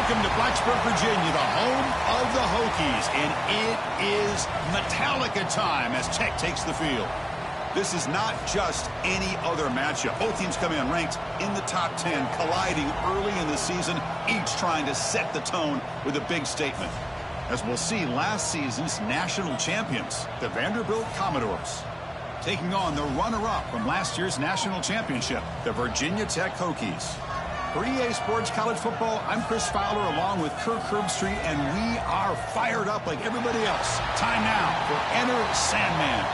Welcome to Blacksburg, Virginia, the home of the Hokies. And it is Metallica time as Tech takes the field. This is not just any other matchup. Both teams come in ranked in the top 10, colliding early in the season, each trying to set the tone with a big statement. As we'll see, last season's national champions, the Vanderbilt Commodores, taking on the runner-up from last year's national championship, the Virginia Tech Hokies. For EA Sports College Football, I'm Chris Fowler along with Kirk Herbstreit, and we are fired up like everybody else. Time now for Enter Sandman.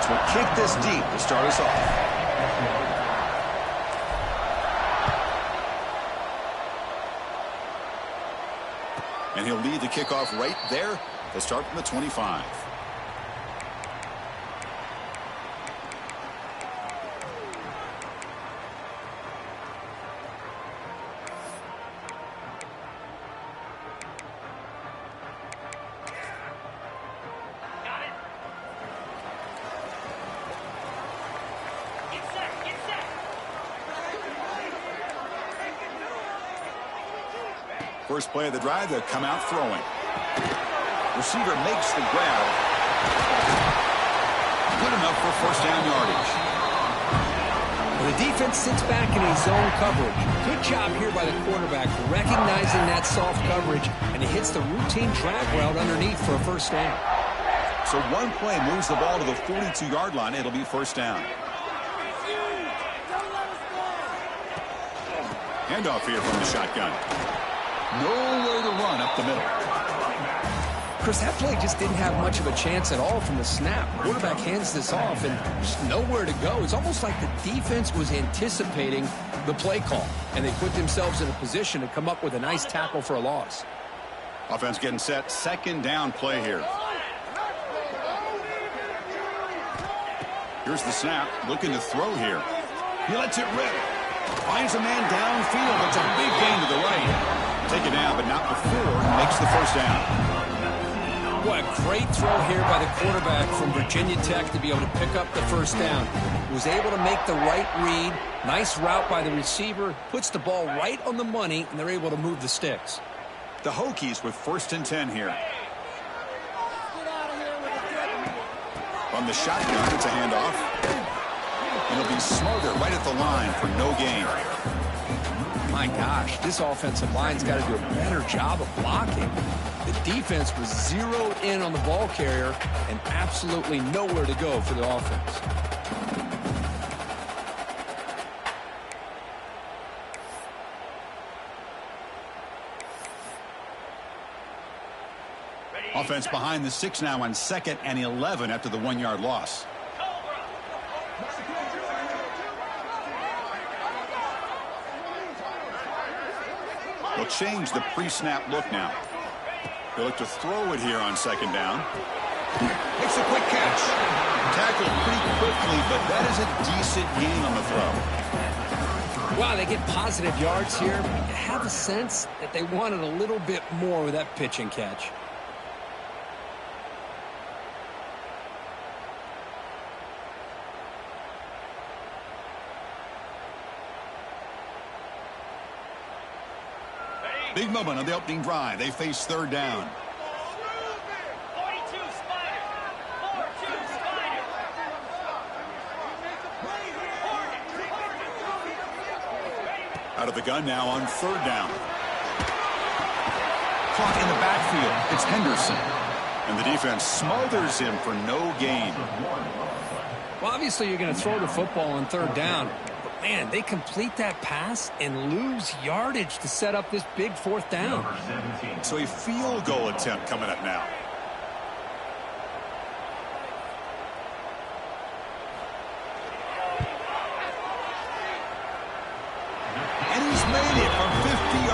Will kick this deep to start us off. And he'll lead the kickoff right there to start from the 25. First play of the drive, they'll come out throwing. Receiver makes the grab. Good enough for first down yardage. Well, the defense sits back in a zone coverage. Good job here by the quarterback recognizing that soft coverage, and he hits the routine drag route underneath for a first down. So one play moves the ball to the 42-yard line. It'll be first down. Handoff here from the shotgun. Nowhere to run up the middle. Chris, that play just didn't have much of a chance at all from the snap. Quarterback hands this off and just nowhere to go. It's almost like the defense was anticipating the play call, and they put themselves in a position to come up with a nice tackle for a loss. Offense getting set. Second down play here. Here's the snap. Looking to throw here. He lets it rip. Finds a man downfield. It's a big gain to the right. Take it down, but not before makes the first down. What a great throw here by the quarterback from Virginia Tech to be able to pick up the first down. He was able to make the right read. Nice route by the receiver. Puts the ball right on the money, and they're able to move the sticks. The Hokies with first and 10 here. From the shotgun, it's a handoff. And it'll be smothered right at the line for no gain. My gosh, this offensive line's got to do a better job of blocking. The defense was zeroed in on the ball carrier and absolutely nowhere to go for the offense. Offense behind the 6 now on 2nd and 11 after the 1-yard loss. They'll change the pre-snap look now. They'll look to throw it here on second down. Makes a quick catch. Tackled pretty quickly, but that is a decent gain on the throw. Wow, they get positive yards here. You have a sense that they wanted a little bit more with that pitch and catch. Big moment on the opening drive. They face third down. Out of the gun now on third down. Clock in the backfield. It's Henderson. And the defense smothers him for no gain. Well, obviously you're going to throw the football on third down. But, man, they complete that pass and lose yardage to set up this big fourth down. So a field goal attempt coming up now. And he's made it from 50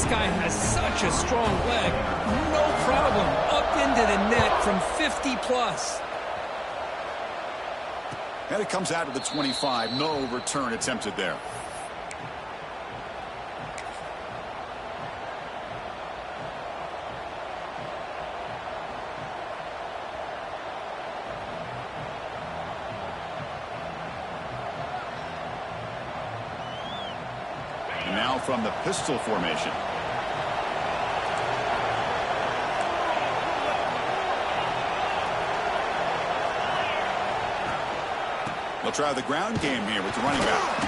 This guy has such a strong leg. No problem. Up into the net from 50 plus. And it comes out to the 25. No return attempted there. And now from the pistol formation. They'll try the ground game here with the running back.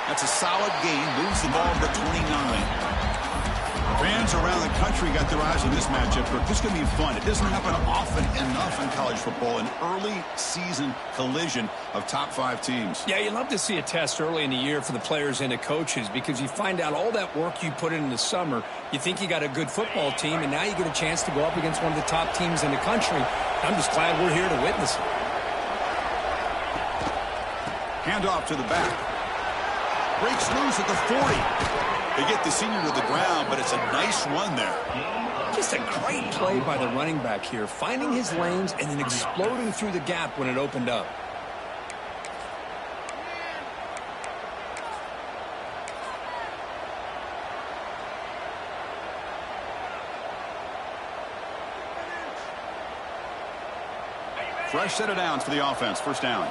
That's a solid gain. Moves the ball to the 29. Fans around the country got their eyes on this matchup, but this is going to be fun. It doesn't happen often enough in college football, an early season collision of top 5 teams. Yeah, you love to see a test early in the year for the players and the coaches because you find out all that work you put in the summer. You think you got a good football team, and now you get a chance to go up against one of the top teams in the country. I'm just glad we're here to witness it. Handoff to the back. Breaks loose at the 40. They get the senior to the ground, but it's a nice run there. Just a great play by the running back here, finding his lanes and then exploding through the gap when it opened up. Fresh set of downs for the offense. First down.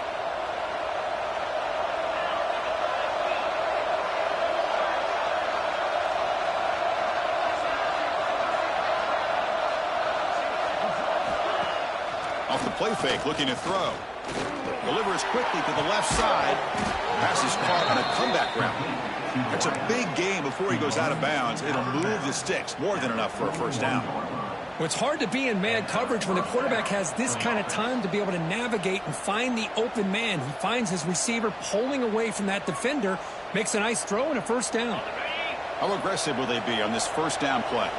Off the play fake, looking to throw. Delivers quickly to the left side. Pass is caught on a comeback route. That's a big gain before he goes out of bounds. It'll move the sticks. More than enough for a first down. Well, it's hard to be in man coverage when the quarterback has this kind of time to be able to navigate and find the open man. He finds his receiver pulling away from that defender, makes a nice throw and a first down. How aggressive will they be on this first down play?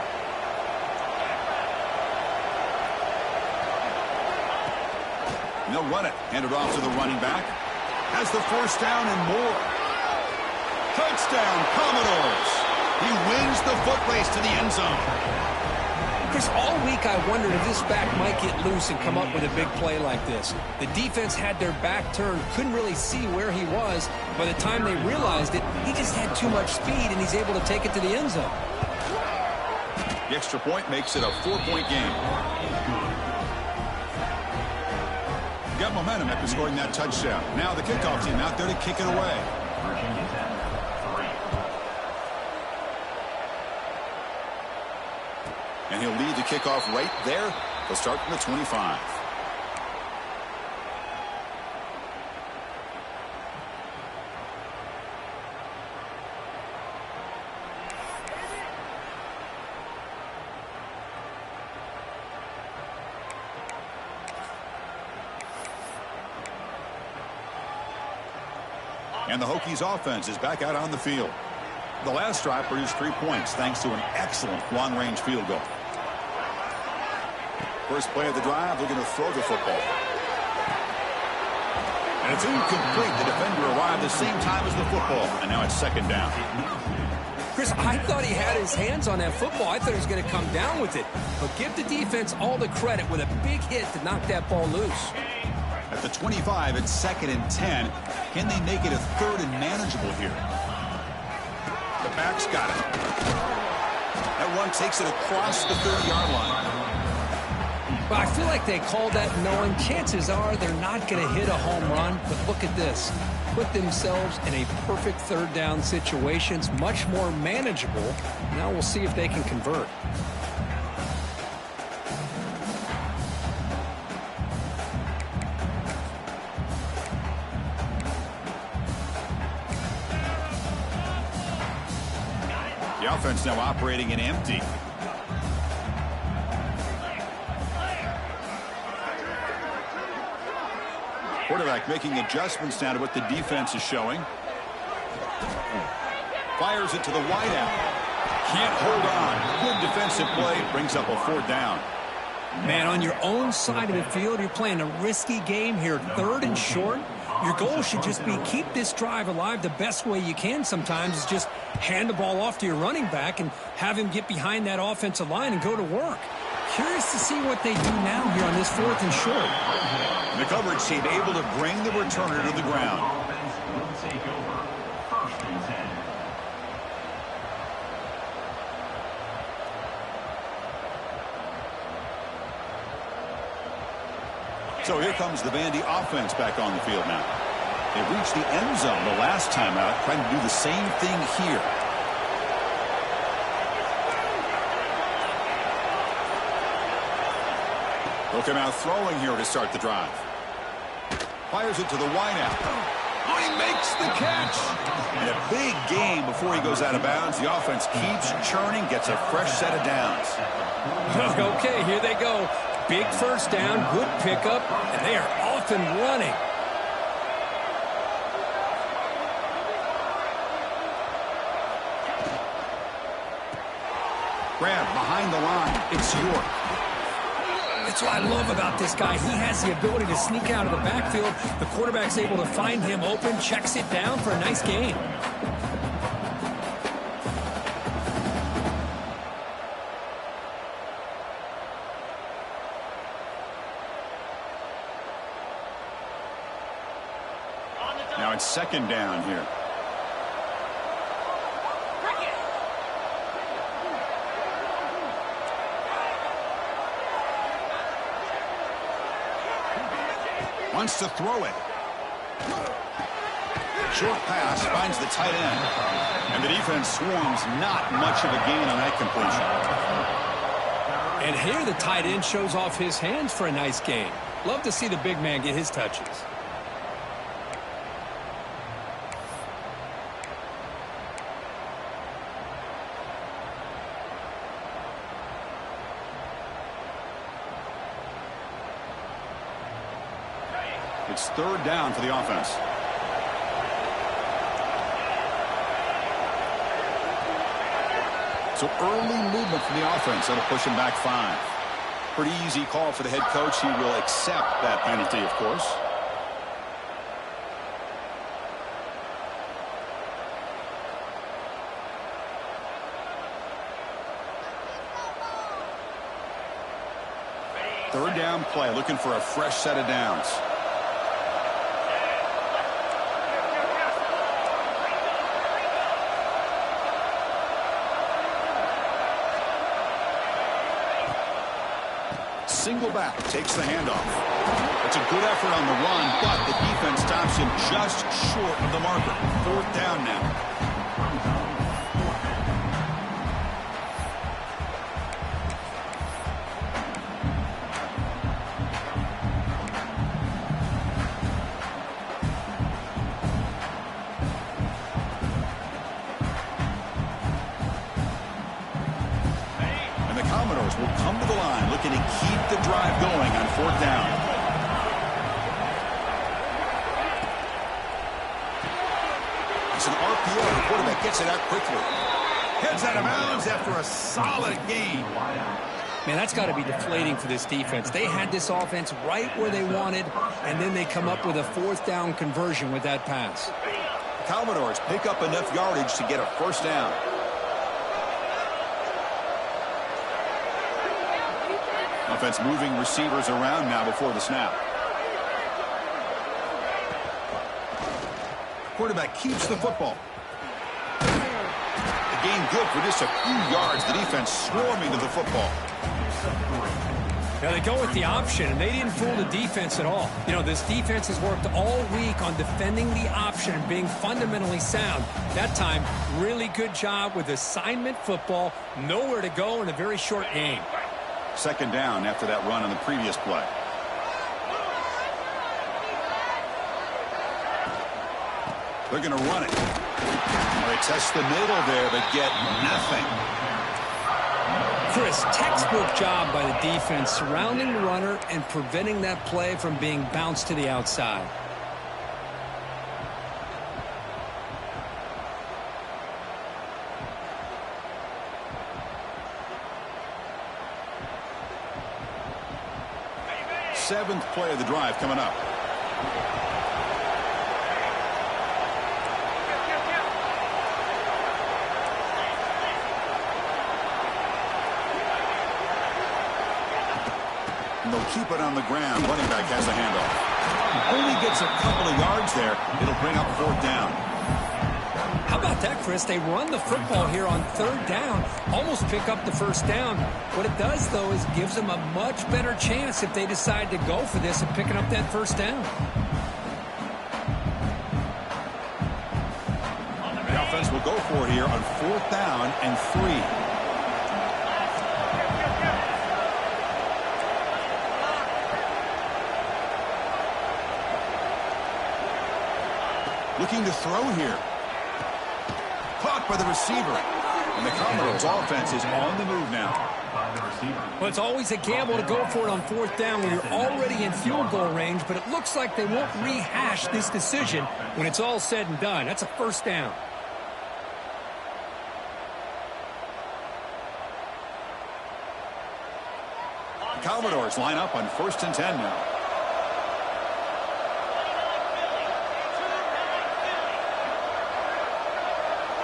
And they'll run it. Hand it off to the running back. Has the first down and more. Touchdown, Commodores. He wins the foot race to the end zone. Chris, all week I wondered if this back might get loose and come up with a big play like this. The defense had their back turned, couldn't really see where he was. By the time they realized it, he just had too much speed, and he's able to take it to the end zone. The extra point makes it a 4-point game. Got momentum after scoring that touchdown. Now the kickoff team out there to kick it away. And he'll lead the kickoff right there. They'll start from the 25. And the Hokies offense is back out on the field. The last drive produced 3 points thanks to an excellent long-range field goal. First play of the drive, looking to throw the football. And it's incomplete. The defender arrived the same time as the football. And now it's second down. Chris, I thought he had his hands on that football. I thought he was going to come down with it. But give the defense all the credit with a big hit to knock that ball loose. At the 25, it's 2nd and 10. Can they make it a 3rd and manageable here? The back's got it. That one takes it across the 30-yard line. But I feel like they called that knowing chances are they're not going to hit a home run. But look at this. Put themselves in a perfect 3rd down situation. It's much more manageable. Now we'll see if they can convert. The offense now operating in empty. Quarterback making adjustments now to what the defense is showing. Fires it to the wideout. Can't hold on. Good defensive play. Brings up a 4th down. Man, on your own side of the field, you're playing a risky game here. 3rd and short. Your goal should just be keep this drive alive the best way you can sometimes is just hand the ball off to your running back and have him get behind that offensive line and go to work. Curious to see what they do now here on this 4th and short. The coverage team able to bring the returner to the ground. So here comes the Vandy offense back on the field now. They reached the end zone the last time out, trying to do the same thing here. They'll come out throwing here to start the drive. Fires it to the wideout. Oh, he makes the catch. And a big gain before he goes out of bounds. The offense keeps churning, gets a fresh set of downs. Okay, here they go. Big first down, good pickup, and they are off and running. Grab behind the line. It's York. That's what I love about this guy. He has the ability to sneak out of the backfield. The quarterback's able to find him open, checks it down for a nice gain. Now it's 2nd down here. Wants to throw it. Short pass finds the tight end. And the defense swarms, not much of a gain on that completion. And here the tight end shows off his hands for a nice gain. Love to see the big man get his touches. It's 3rd down for the offense. So early movement from the offense that'll push him back 5. Pretty easy call for the head coach. He will accept that penalty, of course. Third down play, looking for a fresh set of downs. Single back, takes the handoff. It's a good effort on the run, but the defense stops him just short of the marker. 4th down now. Will come to the line looking to keep the drive going on 4th down. It's an RPO. The quarterback gets it out quickly. Heads out of bounds after a solid gain. Man, that's got to be deflating for this defense. They had this offense right where they wanted, and then they come up with a 4th down conversion with that pass. The Commodores pick up enough yardage to get a 1st down. Offense moving receivers around now before the snap. Quarterback keeps the football. The gain good for just a few yards. The defense swarming to the football. Now they go with the option, and they didn't fool the defense at all. You know, this defense has worked all week on defending the option and being fundamentally sound. That time, really good job with assignment football. Nowhere to go in a very short game. 2nd down after that run on the previous play. They're going to run it. They test the middle there, but get nothing. Chris, textbook job by the defense surrounding the runner and preventing that play from being bounced to the outside. Seventh play of the drive coming up. And they'll keep it on the ground. Running back has a handoff. Only gets a couple of yards there. It'll bring up 4th down. How about that, Chris? They run the football here on 3rd down, almost pick up the 1st down. What it does, though, is gives them a much better chance if they decide to go for this and picking up that 1st down. The offense will go for it here on 4th down and 3. Looking to throw here. Caught by the receiver. And the Commodores offense is on the move now. Well, it's always a gamble to go for it on 4th down when you're already in field goal range, but it looks like they won't rehash this decision when it's all said and done. That's a 1st down. The Commodores line up on 1st and 10 now.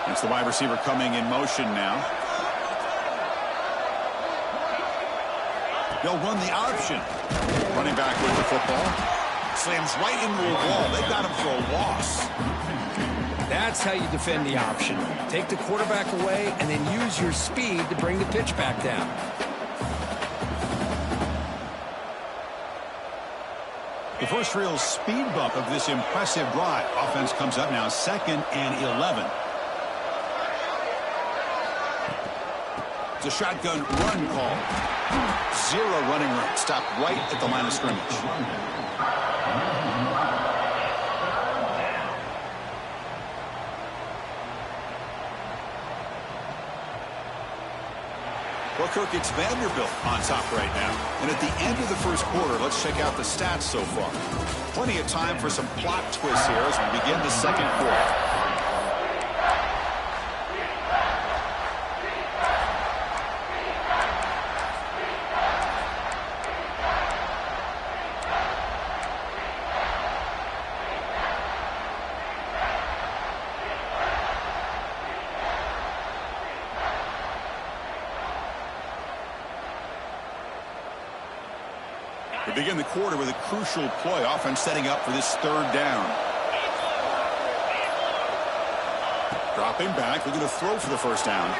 It's the wide receiver coming in motion now. They'll run the option. Running back with the football. Slams right into a wall. They got him for a loss. That's how you defend the option. Take the quarterback away and then use your speed to bring the pitch back down. The first real speed bump of this impressive drive. Offense comes up now 2nd and 11. It's a shotgun run call. 0 running room. Stopped right at the line of scrimmage. Well, Kirk, it's Vanderbilt on top right now. And at the end of the first quarter, let's check out the stats so far. Plenty of time for some plot twists here as we begin the 2nd quarter. We begin the quarter with a crucial play. Offense setting up for this 3rd down. Dropping back, looking to throw for the 1st down.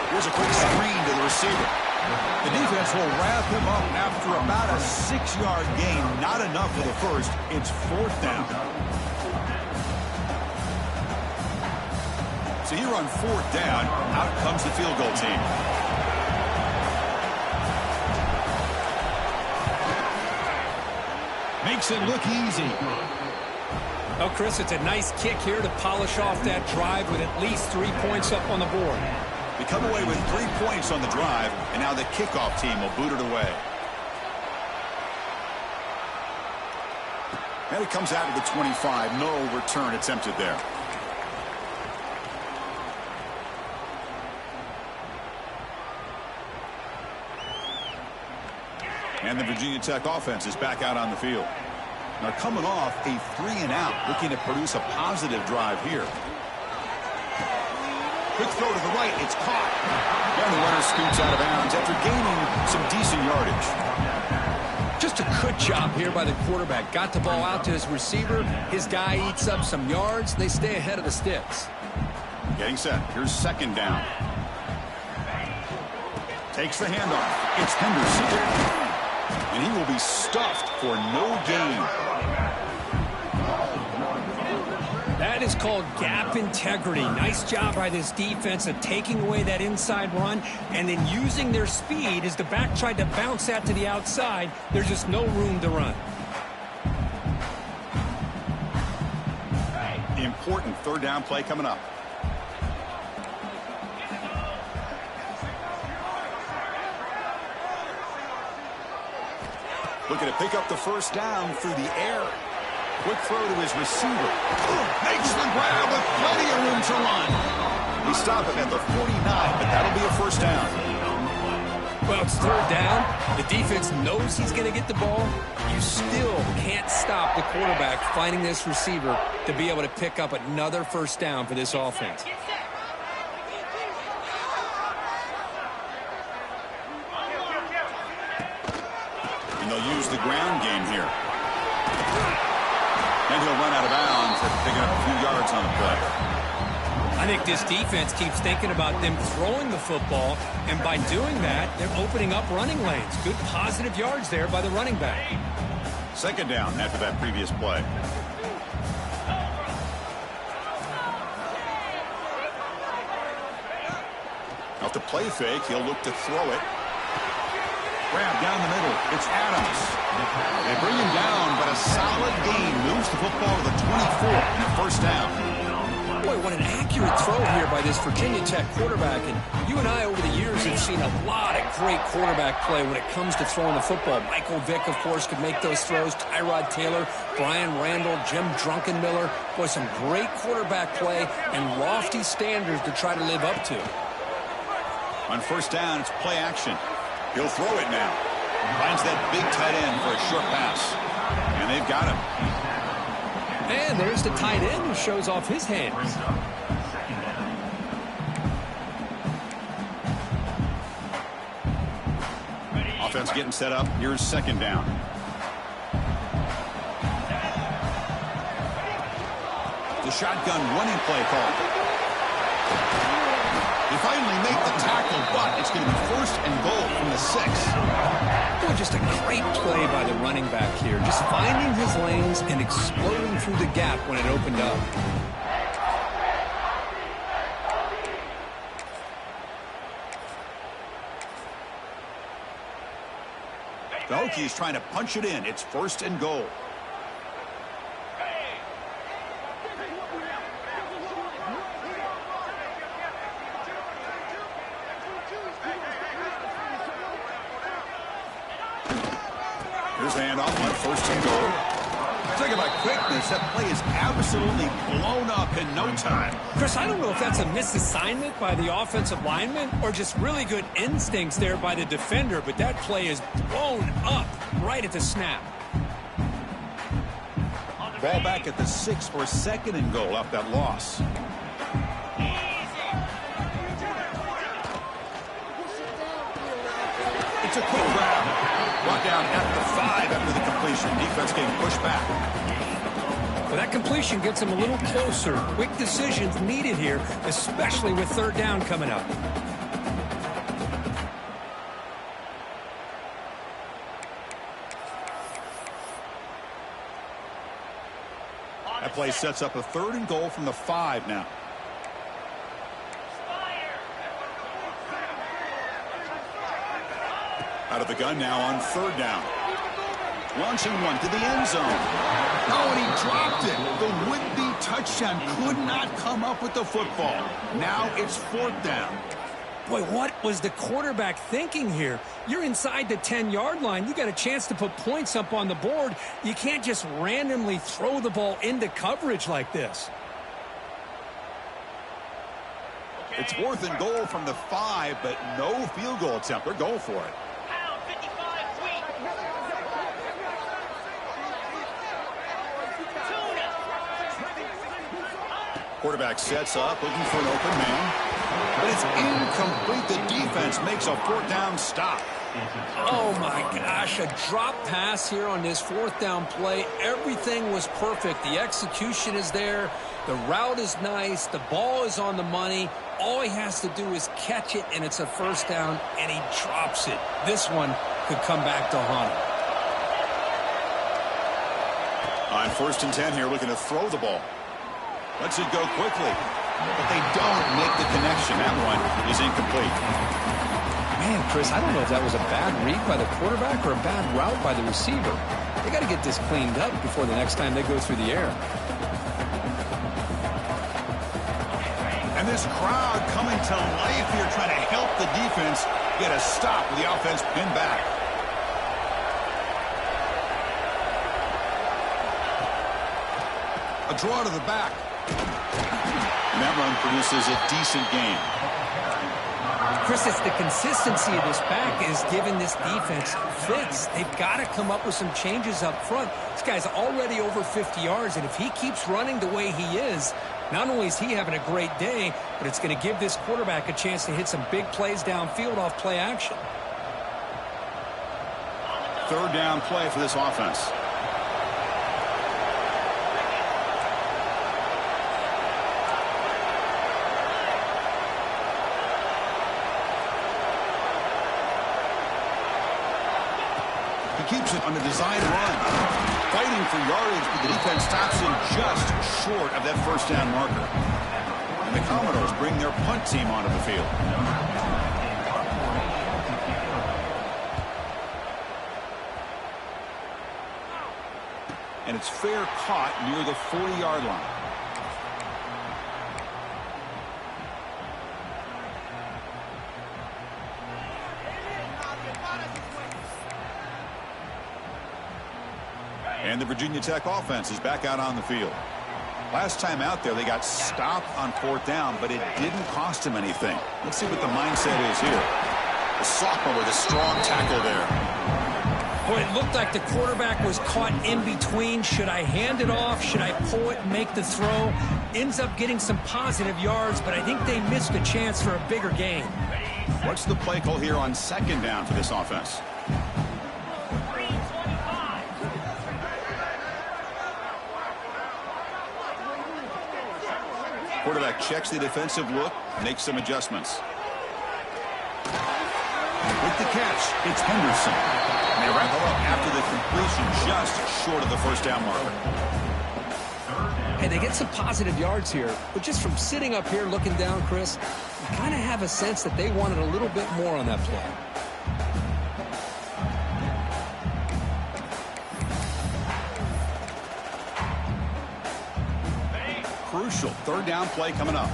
Here's a quick screen to the receiver. The defense will wrap him up after about a 6-yard gain. Not enough for the first. It's 4th down. So here on 4th down, out comes the field goal team. Makes it look easy. Oh, Chris, it's a nice kick here to polish off that drive with at least 3 points up on the board. They come away with 3 points on the drive, and now the kickoff team will boot it away. And it comes out of the 25. No return attempted there. And the Virginia Tech offense is back out on the field. Now coming off a 3-and-out, looking to produce a positive drive here. Quick throw to the right, it's caught. And the runner scoots out of bounds after gaining some decent yardage. Just a good job here by the quarterback. Got the ball out to his receiver. His guy eats up some yards. They stay ahead of the sticks. Getting set. Here's 2nd down. Takes the handoff. It's Henderson. And he will be stuffed for no gain. That is called gap integrity. Nice job by this defense of taking away that inside run and then using their speed as the back tried to bounce that to the outside. There's just no room to run. The important 3rd down play coming up. Looking to pick up the 1st down through the air. Quick throw to his receiver. Makes the grab with plenty of room to run. He stopped him at the 49, but that'll be a 1st down. Well, it's 3rd down. The defense knows he's going to get the ball. You still can't stop the quarterback finding this receiver to be able to pick up another 1st down for this offense. And they'll use the ground game here. And he'll run out of bounds after picking up a few yards on the play. I think this defense keeps thinking about them throwing the football, and by doing that, they're opening up running lanes. Good positive yards there by the running back. Second down after that previous play. Off the play fake, he'll look to throw it. Grab down the middle. It's Adams. They bring him down, but a solid gain moves the football to the 24 and a first down. Boy, what an accurate throw here by this Virginia Tech quarterback. And you and I, over the years, have seen a lot of great quarterback play when it comes to throwing the football. Michael Vick, of course, could make those throws. Tyrod Taylor, Brian Randall, Jim Druckenmiller. Boy, some great quarterback play and lofty standards to try to live up to. On first down, it's play action. He'll throw it now. Finds that big tight end for a short pass. And they've got him. And there's the tight end who shows off his hands. Offense getting set up. Here's second down. The shotgun running play call. They finally make the tackle, but it's going to be first and goal from the 6. Boy, just a great play by the running back here. Just finding his lanes and exploding through the gap when it opened up. The Hokies trying to punch it in. It's first and goal. Here's the handoff on first and goal. Talk about quickness. That play is absolutely blown up in no time. Chris, I don't know if that's a misassignment by the offensive lineman or just really good instincts there by the defender, but that play is blown up right at the snap. Ball back at the 6 for second and goal off that loss. It's a quick grab. Brought down at the 5 after the completion. Defense getting pushed back. Well, that completion gets him a little closer. Quick decisions needed here, especially with third down coming up. That play sets up a third and goal from the 5 now. Out of the gun now on third down. Launching one to the end zone. Oh, and he dropped it. The would-be touchdown could not come up with the football. Now it's fourth down. Boy, what was the quarterback thinking here? You're inside the 10-yard line. You got a chance to put points up on the board. You can't just randomly throw the ball into coverage like this. It's fourth and goal from the 5, but no field goal attempt. They're going for it. Quarterback sets up, looking for an open man. But it's incomplete. The defense makes a fourth down stop. Oh, my gosh. A drop pass here on this fourth down play. Everything was perfect. The execution is there. The route is nice. The ball is on the money. All he has to do is catch it, and it's a first down, and he drops it. This one could come back to haunt him. On first and 10 here, looking to throw the ball. Lets it go quickly, but they don't make the connection. That one is incomplete. Man, Chris, I don't know if that was a bad read by the quarterback or a bad route by the receiver. They got to get this cleaned up before the next time they go through the air. And this crowd coming to life here, trying to help the defense get a stop with the offense pinned back. A draw to the back. And that run produces a decent gain. Chris, it's the consistency of this back is giving this defense fits. They've got to come up with some changes up front. This guy's already over 50 yards, and if he keeps running the way he is, not only is he having a great day, but it's going to give this quarterback a chance to hit some big plays downfield off play action. third down play for this offense. He keeps it on the design run. Fighting for yardage, but the defense stops him just short of that first down marker. And the Commodores bring their punt team onto the field. And it's fair caught near the 40-yard line. And the Virginia Tech offense is back out on the field. Last time out there, they got stopped on fourth down, but it didn't cost them anything. Let's see what the mindset is here. The sophomore with a strong tackle there. Boy, it looked like the quarterback was caught in between. Should I hand it off? Should I pull it and make the throw? Ends up getting some positive yards, but I think they missed a chance for a bigger gain. What's the play call here on second down for this offense? Quarterback checks the defensive look, makes some adjustments. With the catch, it's Henderson. And they wrap it up after the completion just short of the first down marker. And they get some positive yards here, but just from sitting up here looking down, Chris, you kind of have a sense that they wanted a little bit more on that play. Crucial third down play coming up.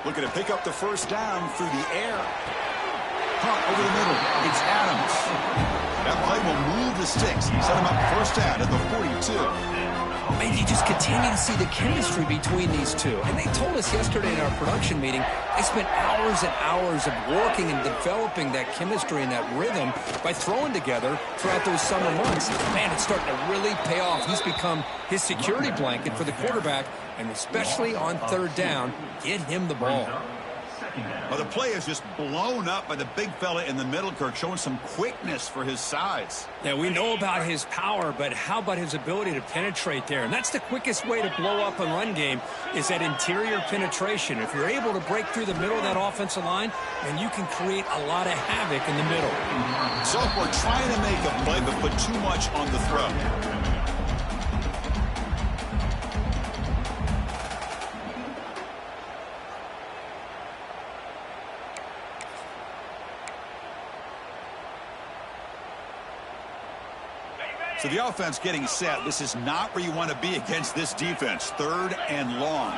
Looking to pick up the first down through the air. Caught over the middle. It's Adams. That play will move the sticks. Set him up first down at the 42. And you just continue to see the chemistry between these two. And they told us yesterday in our production meeting, they spent hours and hours of working and developing that chemistry and that rhythm by throwing together throughout those summer months. Man, it's starting to really pay off. He's become his security blanket for the quarterback, and especially on third down, get him the ball. Well, the play is just blown up by the big fella in the middle, Kirk, showing some quickness for his size. Yeah, we know about his power, but how about his ability to penetrate there? And that's the quickest way to blow up a run game is that interior penetration. If you're able to break through the middle of that offensive line, then you can create a lot of havoc in the middle. So we're trying to make a play, but put too much on the throw. So the offense getting set. This is not where you want to be against this defense. Third and long.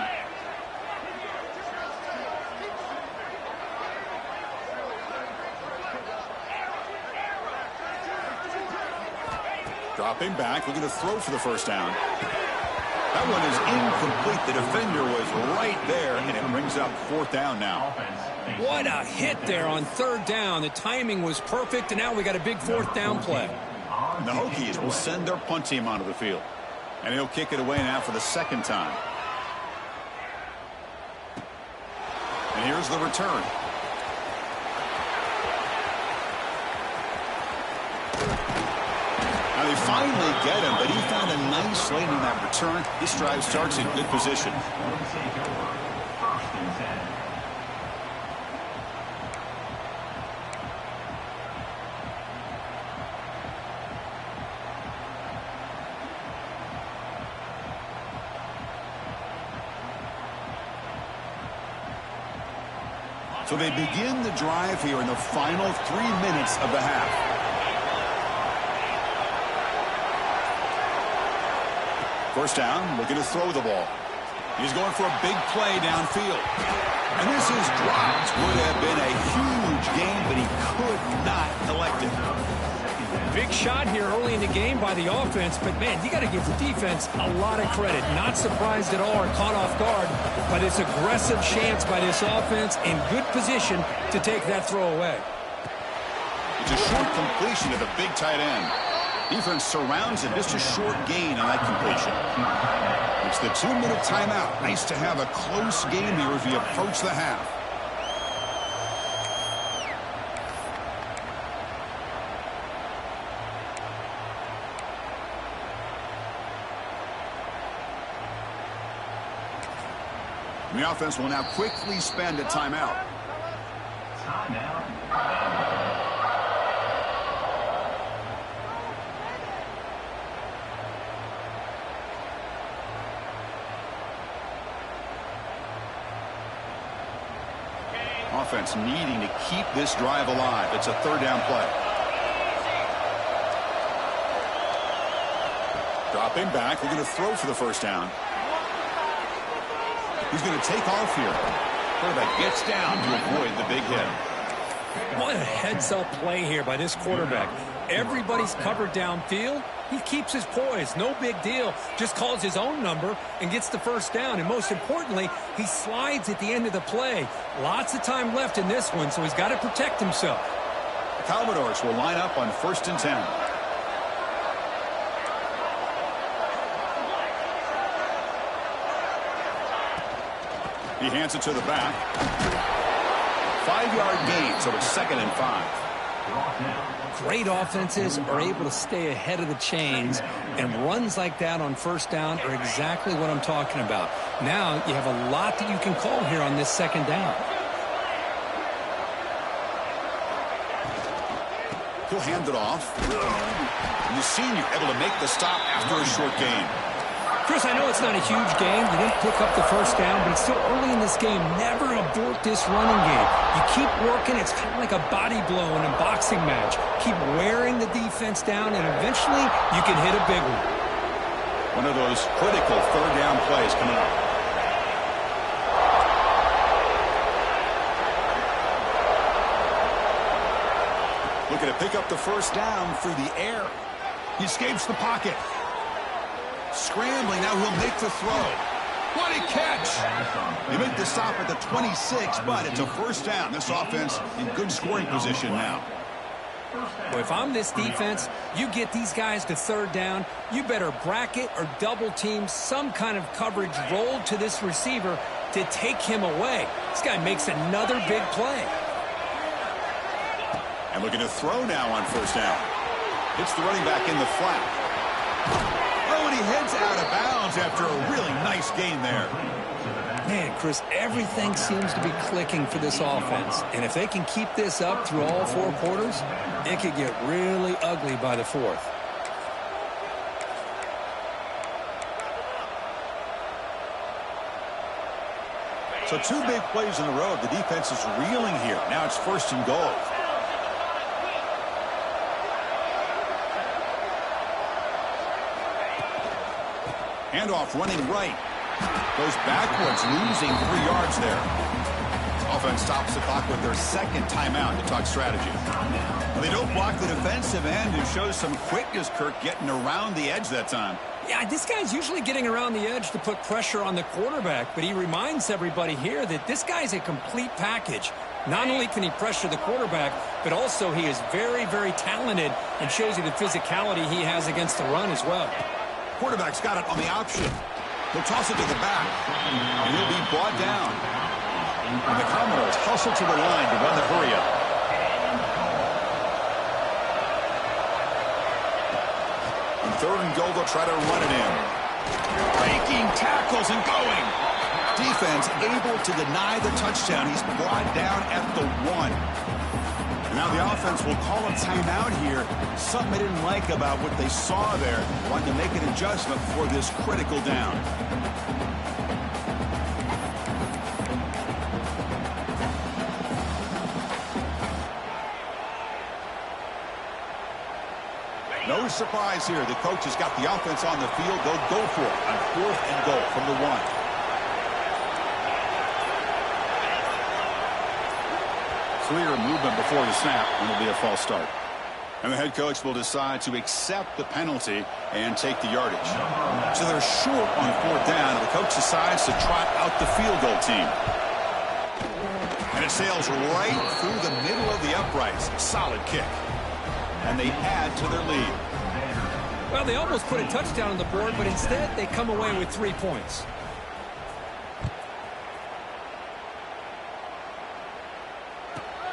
Dropping back, looking to throw for the first down. That one is incomplete. The defender was right there, and it brings up fourth down now. What a hit there on third down. The timing was perfect, and now we got a big fourth down play. The Hokies will send their punt team onto the field. And he'll kick it away now for the second time. And here's the return. Now they finally get him, but he found a nice lane in that return. This drive starts in good position. So they begin the drive here in the final 3 minutes of the half. First down, looking to throw the ball. He's going for a big play downfield. And this is dropped. Would have been a huge gain, but he could not collect it. Big shot here early in the game by the offense, but man, you got to give the defense a lot of credit. Not surprised at all or caught off guard by this aggressive chance by this offense in good position to take that throw away. It's a short completion to the big tight end. Defense surrounds him. Just a short gain on that completion. It's the 2-minute timeout. Nice to have a close game here as we approach the half. The offense will now quickly spend a timeout. Offense needing to keep this drive alive. It's a 3rd down play. Dropping back. We're going to throw for the 1st down. He's going to take off here. Quarterback gets down to avoid the big hit. What a heads-up play here by this quarterback. Everybody's covered downfield. He keeps his poise. No big deal. Just calls his own number and gets the 1st down. And most importantly, he slides at the end of the play. Lots of time left in this one, so he's got to protect himself. The Commodores will line up on 1st and 10. He hands it to the back. 5-yard gain, so it's 2nd and 5. Great offenses are able to stay ahead of the chains, and runs like that on 1st down are exactly what I'm talking about. Now you have a lot that you can call here on this 2nd down. He'll hand it off. And the senior able to make the stop after a short gain. Chris, I know it's not a huge game. You didn't pick up the 1st down, but it's still early in this game. Never abort this running game. You keep working. It's kind of like a body blow in a boxing match. Keep wearing the defense down, and eventually you can hit a big one. One of those critical 3rd down plays coming up. Looking to pick up the 1st down through the air. He escapes the pocket. Scrambling, now he'll make the throw. What a catch! They make the stop at the 26, but it's a 1st down. This offense in good scoring position now. Well, if I'm this defense, you get these guys to 3rd down, you better bracket or double team some kind of coverage rolled to this receiver to take him away. This guy makes another big play. And looking to throw now on 1st down. Hits the running back in the flat. Oh, and he heads out of bounds after a really nice gain there. Man, Chris, everything seems to be clicking for this offense. And if they can keep this up through all 4 quarters, it could get really ugly by the 4th. So 2 big plays in a row. The defense is reeling here. Now it's 1st and goal. Handoff running right. Goes backwards, losing 3 yards there. Offense stops the clock with their 2nd timeout to talk strategy. Well, they don't block the defensive end and shows some quickness, Kirk, getting around the edge that time. Yeah, this guy's usually getting around the edge to put pressure on the quarterback, but he reminds everybody here that this guy's a complete package. Not only can he pressure the quarterback, but also he is very, very talented and shows you the physicality he has against the run as well. Quarterback's got it on the option. He'll toss it to the back, and he'll be brought down. And the Commodores hustle to the line to run the hurry-up. On 3rd and goal, they'll try to run it in. Breaking tackles and going. Defense able to deny the touchdown. He's brought down at the 1. And now the offense will call a timeout here. Something they didn't like about what they saw there. Wanted to make an adjustment for this critical down. No surprise here. The coach has got the offense on the field. They'll go for it on 4th and goal from the 1. Clear movement before the snap, and it'll be a false start. And the head coach will decide to accept the penalty and take the yardage. So they're short on 4th down, and the coach decides to trot out the field goal team. And it sails right through the middle of the uprights. Solid kick. And they add to their lead. Well, they almost put a touchdown on the board, but instead they come away with 3 points.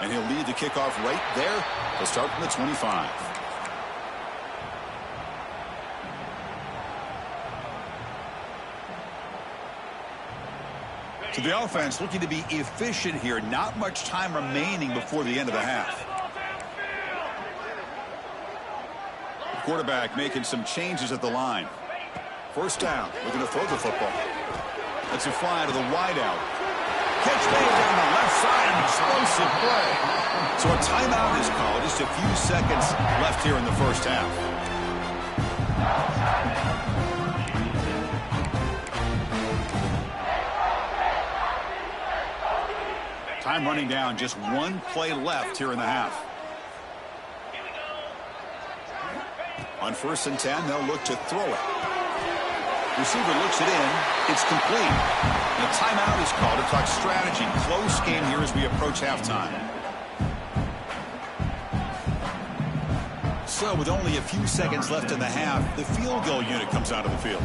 And he'll lead the kickoff right there. He'll start from the 25. So the offense looking to be efficient here. Not much time remaining before the end of the half. The quarterback making some changes at the line. First down. Looking to throw the football. Let's it fly to the wideout. Catch made down the left side. An explosive play. So a timeout is called. Just a few seconds left here in the first half. Time running down. Just one play left here in the half. On 1st and 10, they'll look to throw it. Receiver looks it in. It's complete. And a timeout is called to talk strategy. Close game here as we approach halftime. So with only a few seconds left in the half, the field goal unit comes out of the field.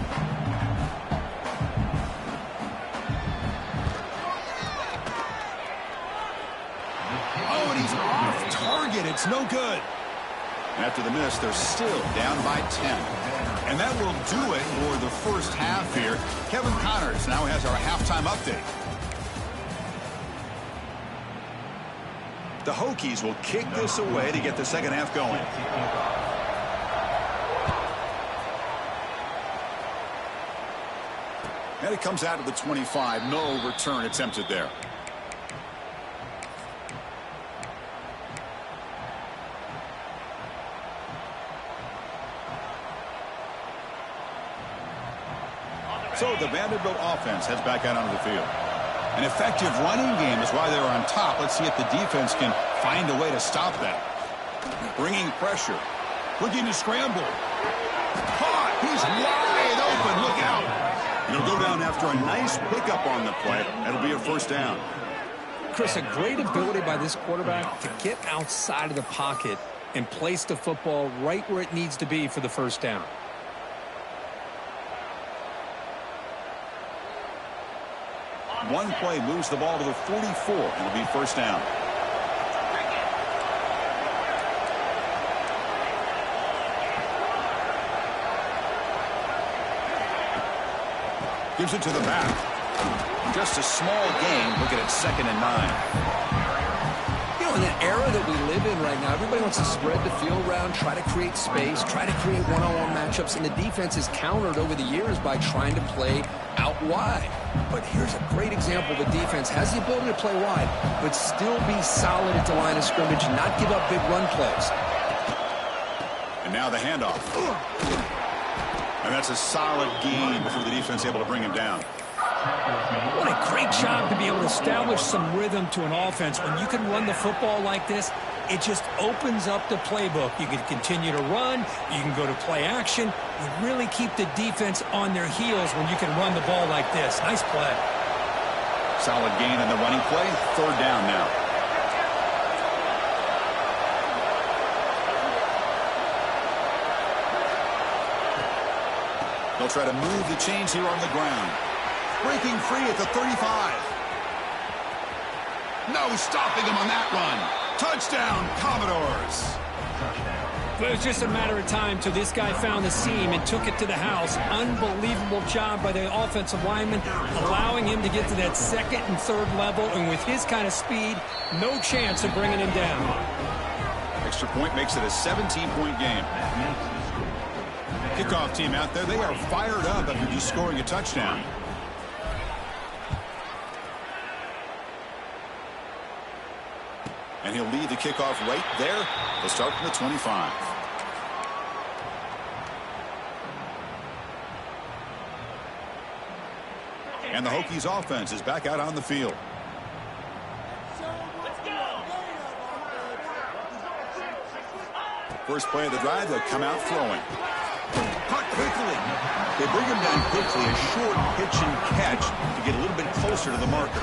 Oh, and he's off target. It's no good. And after the miss, they're still down by 10. And that will do it for the first half here. Kevin Connors now has our halftime update. The Hokies will kick this away to get the second half going. And it comes out of the 25. No return attempted there. So the Vanderbilt offense heads back out onto the field. An effective running game is why they're on top. Let's see if the defense can find a way to stop that. Bringing pressure. Looking to scramble. Caught. He's wide open. Look out. It'll go down after a nice pickup on the play. That'll be a first down. Chris, a great ability by this quarterback to get outside of the pocket and place the football right where it needs to be for the first down. One play moves the ball to the 44. It'll be first down. Gives it to the back. Just a small gain. Looking at 2nd and 9. You know, in an era that we live in right now, everybody wants to spread the field around, try to create space, try to create one-on-one matchups, and the defense is countered over the years by trying to play out wide. But here's a great example. The defense has the ability to play wide, but still be solid at the line of scrimmage, not give up big run plays. And now the handoff. And that's a solid gain before the defense able to bring him down. What a great job to be able to establish some rhythm to an offense. When you can run the football like this, it just opens up the playbook. You can continue to run. You can go to play action. You really keep the defense on their heels when you can run the ball like this. Nice play. Solid gain in the running play. Third down now. They'll try to move the chains here on the ground. Breaking free at the 35. No stopping him on that run. Touchdown, Commodores. But it was just a matter of time till this guy found the seam and took it to the house. Unbelievable job by the offensive lineman, allowing him to get to that 2nd and 3rd level. And with his kind of speed, no chance of bringing him down. Extra point makes it a 17-point game. Kickoff team out there, they are fired up after just scoring a touchdown. And he'll lead the kickoff right there. He'll start from the 25. And the Hokies offense is back out on the field. First play of the drive, they'll come out throwing. Caught quickly. They bring him down quickly. A short pitch and catch to get a little bit closer to the marker.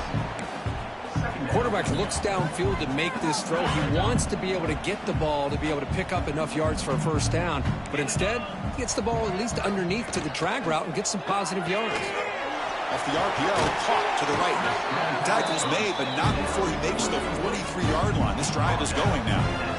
The quarterback looks downfield to make this throw. He wants to be able to get the ball to be able to pick up enough yards for a first down. But instead, he gets the ball at least underneath to the drag route and gets some positive yards. Off the RPO, caught to the right. Tackle's made, but not before he makes the 43-yard line. This drive is going now.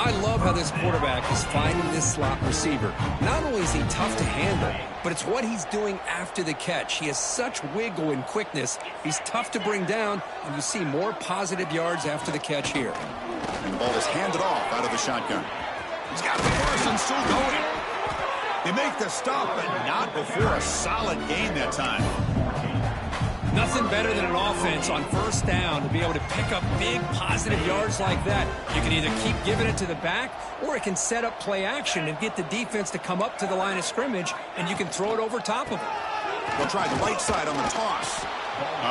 I love how this quarterback is finding this slot receiver. Not only is he tough to handle, but it's what he's doing after the catch. He has such wiggle and quickness. He's tough to bring down, and you see more positive yards after the catch here. And the ball is handed off out of the shotgun. He's got the force and still going. They make the stop, but not before a solid gain that time. Nothing better than an offense on first down to be able to pick up big positive yards like that. You can either keep giving it to the back, or it can set up play action and get the defense to come up to the line of scrimmage, and you can throw it over top of it. They'll try the right side on the toss.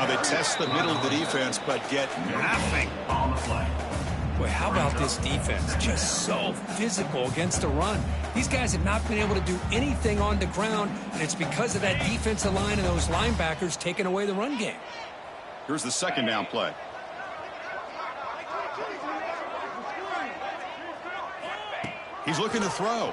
They test the middle of the defense, but get nothing on the play. Boy, how about this defense? Just so physical against the run. These guys have not been able to do anything on the ground, and it's because of that defensive line and those linebackers taking away the run game. Here's the second down play. He's looking to throw.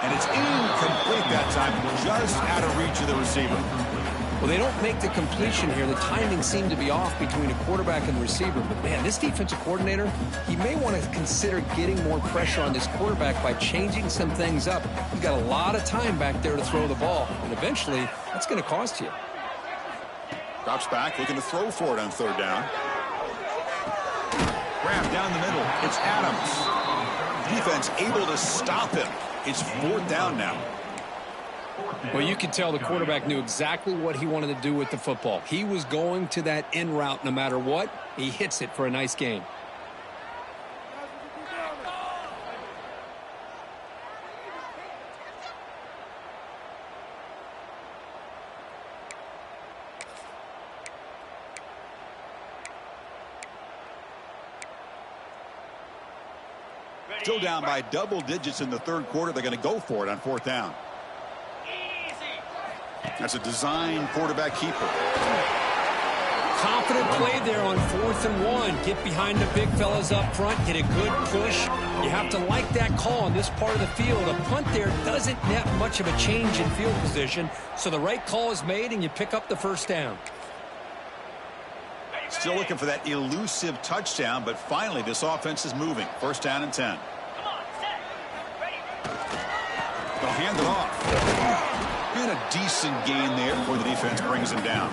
And it's incomplete that time, just out of reach of the receiver. Well, they don't make the completion here. The timing seemed to be off between a quarterback and the receiver. But, man, this defensive coordinator, he may want to consider getting more pressure on this quarterback by changing some things up. He's got a lot of time back there to throw the ball, and eventually that's going to cost you. Drops back, looking to throw for it on third down. Grab down the middle. It's Adams. Defense able to stop him. It's fourth down now. Well, you can tell the quarterback knew exactly what he wanted to do with the football. He was going to that in route no matter what. He hits it for a nice gain. Still down by double digits in the third quarter. They're going to go for it on fourth down. That's a design quarterback keeper. Confident play there on 4th and 1. Get behind the big fellas up front. Get a good push. You have to like that call on this part of the field. A punt there doesn't net much of a change in field position. So the right call is made and you pick up the first down. Still looking for that elusive touchdown, but finally this offense is moving. First down and 10. They'll hand it off. And a decent gain there before the defense brings him down.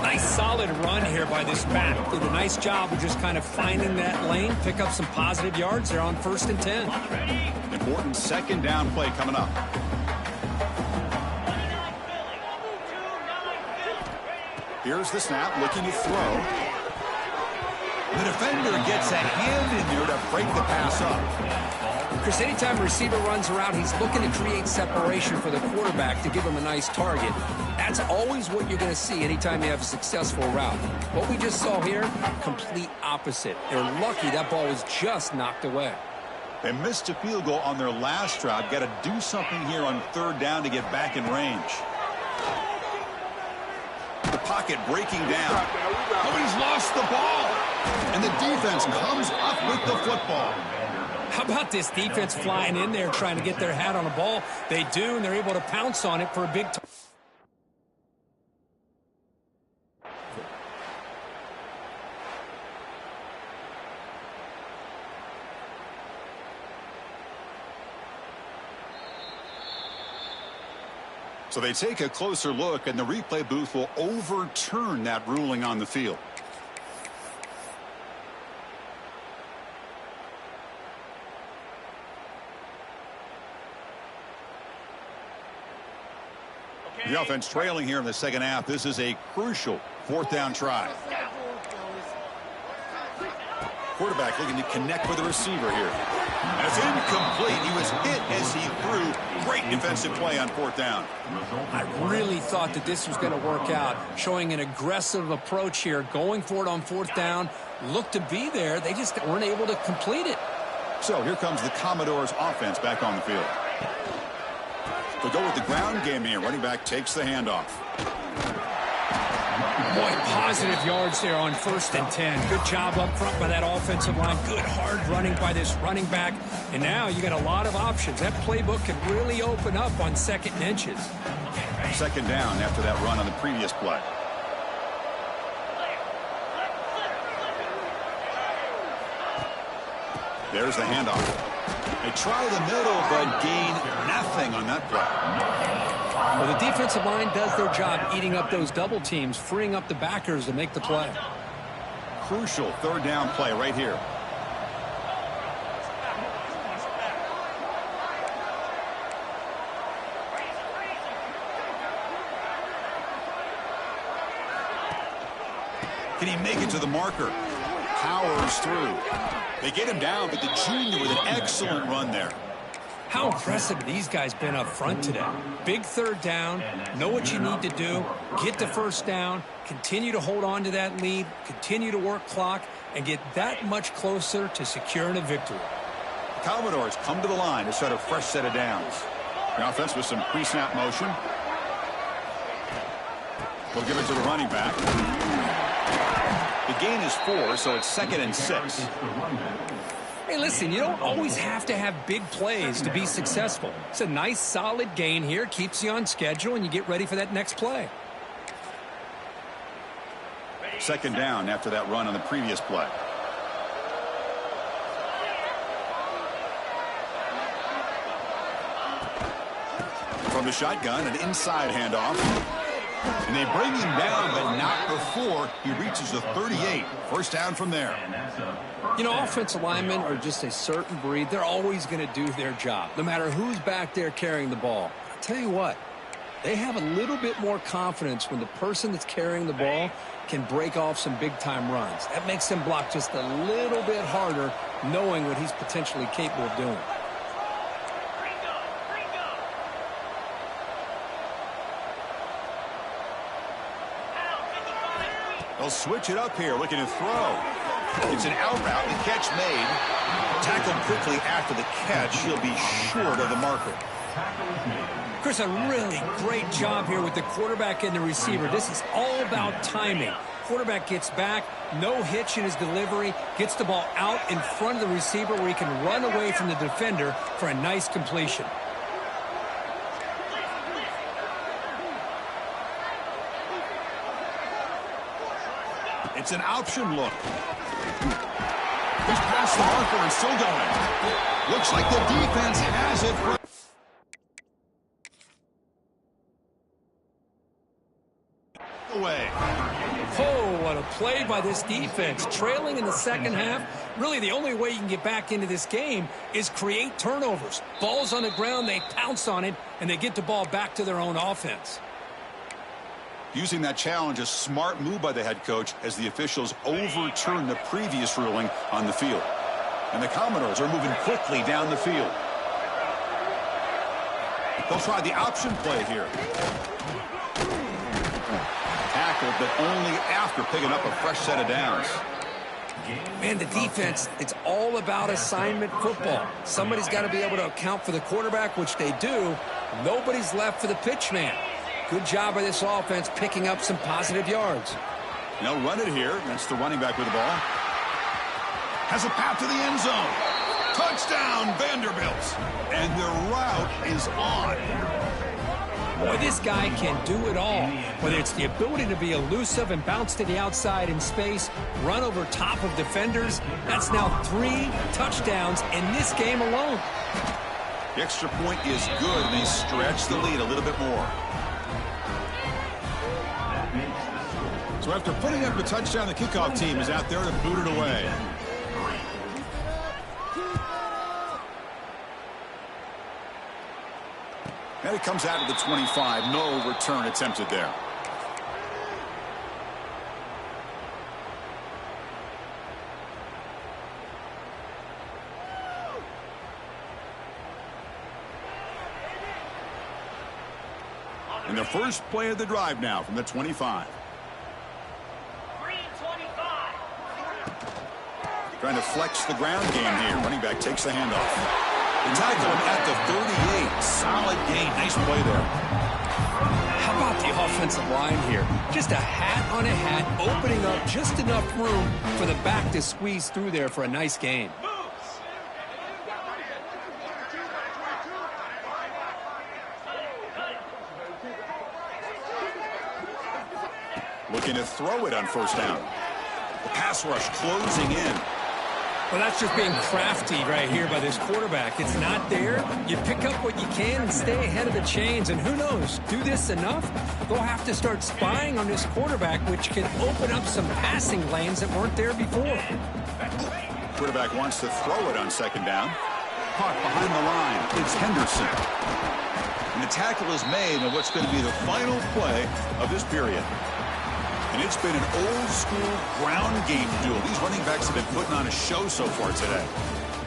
Nice solid run here by this back. Did a nice job of just kind of finding that lane, pick up some positive yards there on 1st and 10. Important second down play coming up. Here's the snap, looking to throw. The defender gets a hand in there to break the pass up. Chris, anytime a receiver runs around, he's looking to create separation for the quarterback to give him a nice target. That's always what you're going to see anytime you have a successful route. What we just saw here, complete opposite. They're lucky that ball was just knocked away. They missed a field goal on their last drive. Got to do something here on third down to get back in range. The pocket breaking down. Oh, he's lost the ball. And the defense comes up with the football. How about this defense flying in there trying to get their hat on a ball? They do, and they're able to pounce on it for a big time. So they take a closer look, and the replay booth will overturn that ruling on the field. The offense trailing here in the second half. This is a crucial fourth down try. Quarterback looking to connect with the receiver here. And it's incomplete. He was hit as he threw. Great defensive play on fourth down. I really thought that this was going to work out. Showing an aggressive approach here. Going for it on fourth down. Looked to be there. They just weren't able to complete it. So here comes the Commodores offense back on the field. They'll go with the ground game here. Running back takes the handoff. Boy, positive yards there on 1st and 10. Good job up front by that offensive line. Good hard running by this running back. And now you got a lot of options. That playbook can really open up on 2nd and inches. 2nd down after that run on the previous play. There's the handoff. They try the middle, but gain nothing on that play. Well, the defensive line does their job eating up those double teams, freeing up the backers to make the play. Crucial 3rd down play right here. Can he make it to the marker? Powers through. They get him down, but the junior with an excellent run there. How impressive these guys been up front today. Big 3rd down, know what you need to do, get the 1st down, continue to hold on to that lead, continue to work clock, and get that much closer to securing a victory. The Commodores come to the line to start a fresh set of downs. The offense with some pre-snap motion. We'll give it to the running back. The gain is 4, so it's 2nd and 6. Hey, listen, you don't always have to have big plays to be successful. It's a nice, solid gain here. Keeps you on schedule, and you get ready for that next play. 2nd down after that run on the previous play. From the shotgun, an inside handoff. And they bring him down, but not before he reaches the 38. 1st down from there. You know, offensive linemen are just a certain breed. They're always going to do their job, no matter who's back there carrying the ball. I'll tell you what, they have a little bit more confidence when the person that's carrying the ball can break off some big-time runs. That makes them block just a little bit harder, knowing what he's potentially capable of doing. They'll switch it up here, looking to throw. It's an out route, the catch made. Tackled quickly after the catch. He'll be short of the marker. Chris, a really great job here with the quarterback and the receiver. This is all about timing. Quarterback gets back, no hitch in his delivery, gets the ball out in front of the receiver where he can run away from the defender for a nice completion. It's an option look. He's past the marker and still going. Looks like the defense has it. Away. Oh, what a play by this defense. Trailing in the 2nd half. Really, the only way you can get back into this game is create turnovers. Ball's on the ground, they pounce on it, and they get the ball back to their own offense. Using that challenge, a smart move by the head coach as the officials overturn the previous ruling on the field. And the Commodores are moving quickly down the field. They'll try the option play here. Tackled, but only after picking up a fresh set of downs. Man, the defense, it's all about assignment football. Somebody's got to be able to account for the quarterback, which they do. Nobody's left for the pitch man. Good job by this offense picking up some positive yards. They'll run it here. That's the running back with the ball. Has a path to the end zone. Touchdown, Vanderbilt. And their route is on. Boy, this guy can do it all. Whether it's the ability to be elusive and bounce to the outside in space, run over top of defenders, that's now 3 touchdowns in this game alone. The extra point is good, and they stretch the lead a little bit more. So after putting up a touchdown, the kickoff team is out there to boot it away. And it comes out of the 25. No return attempted there. And the first play of the drive now from the 25. Trying to flex the ground game here. Running back takes the handoff. They tackle him at the 38. Solid gain. Nice play there. How about the offensive line here. Just a hat on a hat, opening up just enough room for the back to squeeze through there for a nice gain. Looking to throw it on first down. The pass rush closing in. Well, that's just being crafty right here by this quarterback. It's not there. You pick up what you can and stay ahead of the chains. And who knows, do this enough, they'll have to start spying on this quarterback, which can open up some passing lanes that weren't there before. Quarterback wants to throw it on second down. Caught behind the line. It's Henderson. And the tackle is made on what's going to be the final play of this period. And it's been an old-school ground game duel. These running backs have been putting on a show so far today.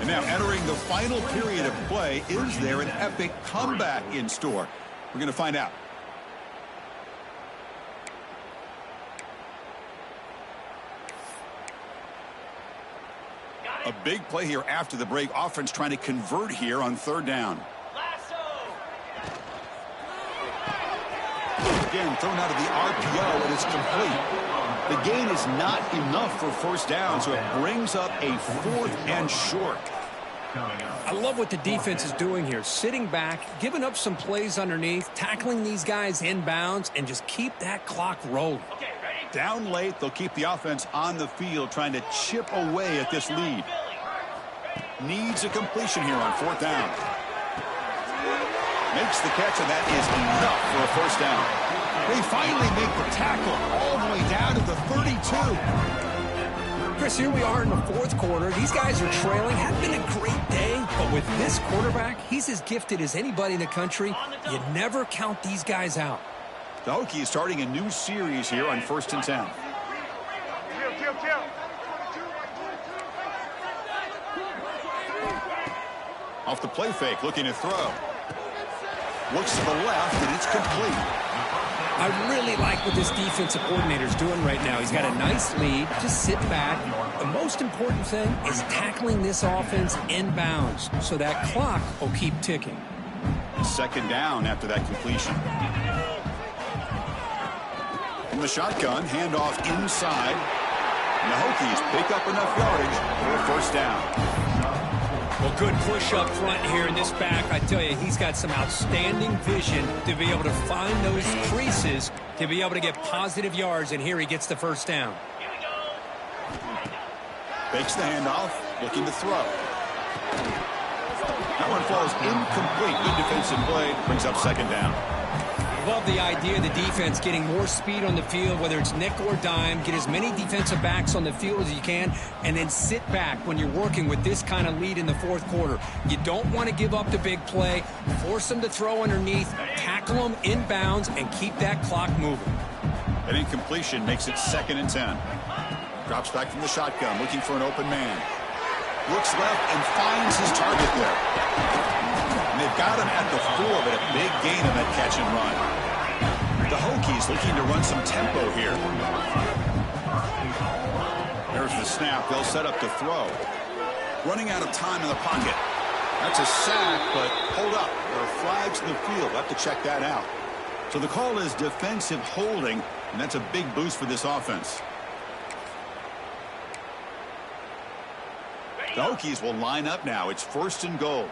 And now entering the final period of play, is there an epic comeback in store? We're going to find out. A big play here after the break. Offense trying to convert here on third down. Again, thrown out of the RPO, and it's complete. The gain is not enough for first down, so it brings up a fourth and short. I love what the defense is doing here. Sitting back, giving up some plays underneath, tackling these guys inbounds, and just keep that clock rolling. Down late, they'll keep the offense on the field, trying to chip away at this lead. Needs a completion here on fourth down. Makes the catch, and that is enough for a first down. They finally make the tackle all the way down to the 32. Chris, here we are in the fourth quarter. These guys are trailing. Had been a great day, but with this quarterback, he's as gifted as anybody in the country. You never count these guys out. The Hokies starting a new series here on 1st and 10. Off the play fake, looking to throw. Looks to the left, and it's complete. I really like what this defensive coordinator is doing right now. He's got a nice lead. Just sit back. The most important thing is tackling this offense inbounds, so that clock will keep ticking. Second down after that completion. From the shotgun, handoff inside. And the Hokies pick up enough yardage for a first down. Well, good push up front here in this back. I tell you, he's got some outstanding vision to be able to find those creases, to be able to get positive yards, and here he gets the first down. Fakes the handoff, looking to throw. That one falls incomplete. Good defensive play, brings up second down. Love the idea of the defense getting more speed on the field, whether it's nickel or dime. Get as many defensive backs on the field as you can, and then sit back when you're working with this kind of lead in the fourth quarter. You don't want to give up the big play. Force them to throw underneath, tackle them inbounds, and keep that clock moving. An incompletion makes it 2nd and 10. Drops back from the shotgun, looking for an open man. Looks left and finds his target there. And they've got him at the 4, but a big gain on that catch and run. The Hokies looking to run some tempo here. There's the snap. They'll set up to throw. Running out of time in the pocket. That's a sack, but hold up. There are flags in the field. We'll have to check that out. So the call is defensive holding, and that's a big boost for this offense. The Hokies will line up now. It's 1st and goal.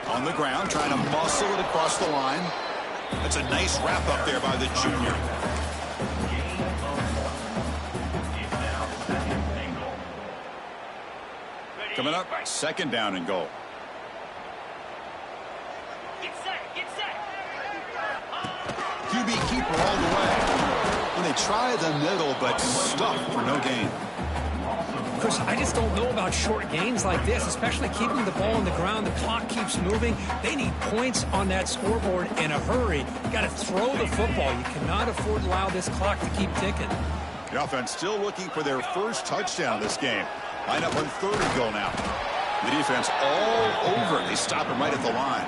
On the ground, trying to muscle it across the line. That's a nice wrap up there by the junior. Coming up, 2nd down and goal. QB keeper all the way. And they try the middle, but stuffed for no gain. Chris, I just don't know about short gains like this, especially keeping the ball on the ground. The clock keeps moving. They need points on that scoreboard in a hurry. You got to throw the football. You cannot afford to allow this clock to keep ticking. The offense still looking for their first touchdown this game. Line up on 3rd and goal now. The defense all over it. They stop him right at the line.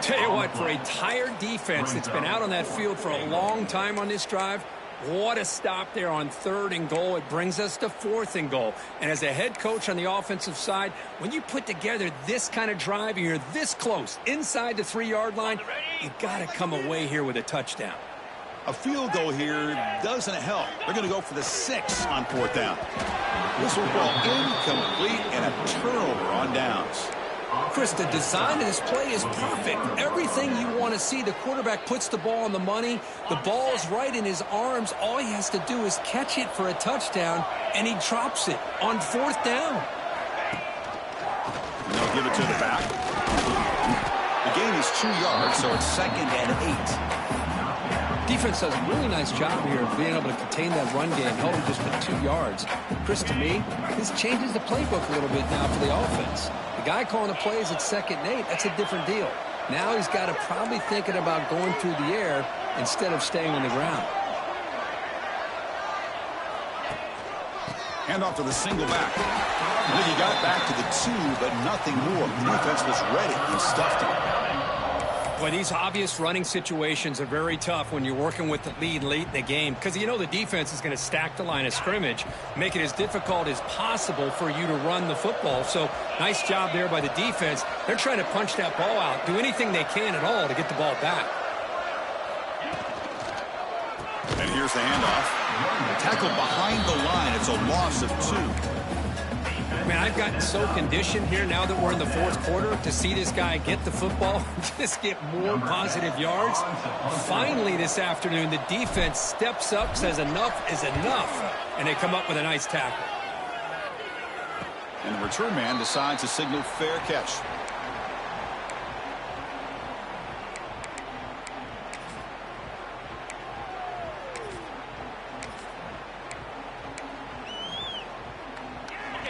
Tell you what, for a tired defense that's been out on that field for a long time on this drive, What a stop there on 3rd and goal. It brings us to 4th and goal. And as a head coach on the offensive side, when you put together this kind of drive and you're this close inside the 3-yard line, you got to come away here with a touchdown. A field goal here doesn't help. They're going to go for the 6 on 4th down. This will fall incomplete and a turnover on downs. Chris, the design of this play is perfect. Everything you want to see. The quarterback puts the ball on the money. The ball's right in his arms. All he has to do is catch it for a touchdown, and he drops it on 4th down. And they'll give it to the back. The gain is 2 yards, so it's 2nd and 8. Defense does a really nice job here of being able to contain that run game, held him just with 2 yards. Chris, to me, this changes the playbook a little bit now for the offense. The guy calling the plays at 2nd and 8, that's a different deal. Now he's got to probably thinking about going through the air instead of staying on the ground. Hand off to the single back. I think he got back to the 2, but nothing more. The defense was ready and stuffed him. Boy, these obvious running situations are very tough when you're working with the lead late in the game because you know the defense is going to stack the line of scrimmage, make it as difficult as possible for you to run the football. So nice job there by the defense. They're trying to punch that ball out, do anything they can at all to get the ball back. And here's the handoff. Tackle behind the line. It's a loss of 2. Man, I've gotten so conditioned here now that we're in the 4th quarter to see this guy get the football, just get more positive yards. Finally this afternoon, the defense steps up, says enough is enough, and they come up with a nice tackle. And the return man decides to signal fair catch.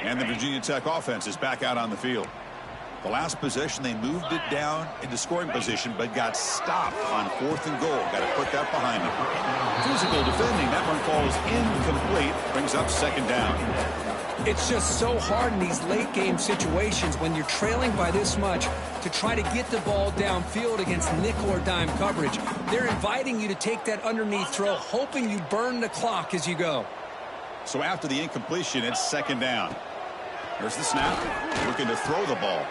And the Virginia Tech offense is back out on the field. The last possession, they moved it down into scoring position, but got stopped on 4th and goal. Got to put that behind them. Physical defending. That one falls incomplete. Brings up 2nd down. It's just so hard in these late-game situations when you're trailing by this much to try to get the ball downfield against nickel or dime coverage. They're inviting you to take that underneath throw, hoping you burn the clock as you go. So after the incompletion, it's 2nd down. There's the snap. Looking to throw the ball.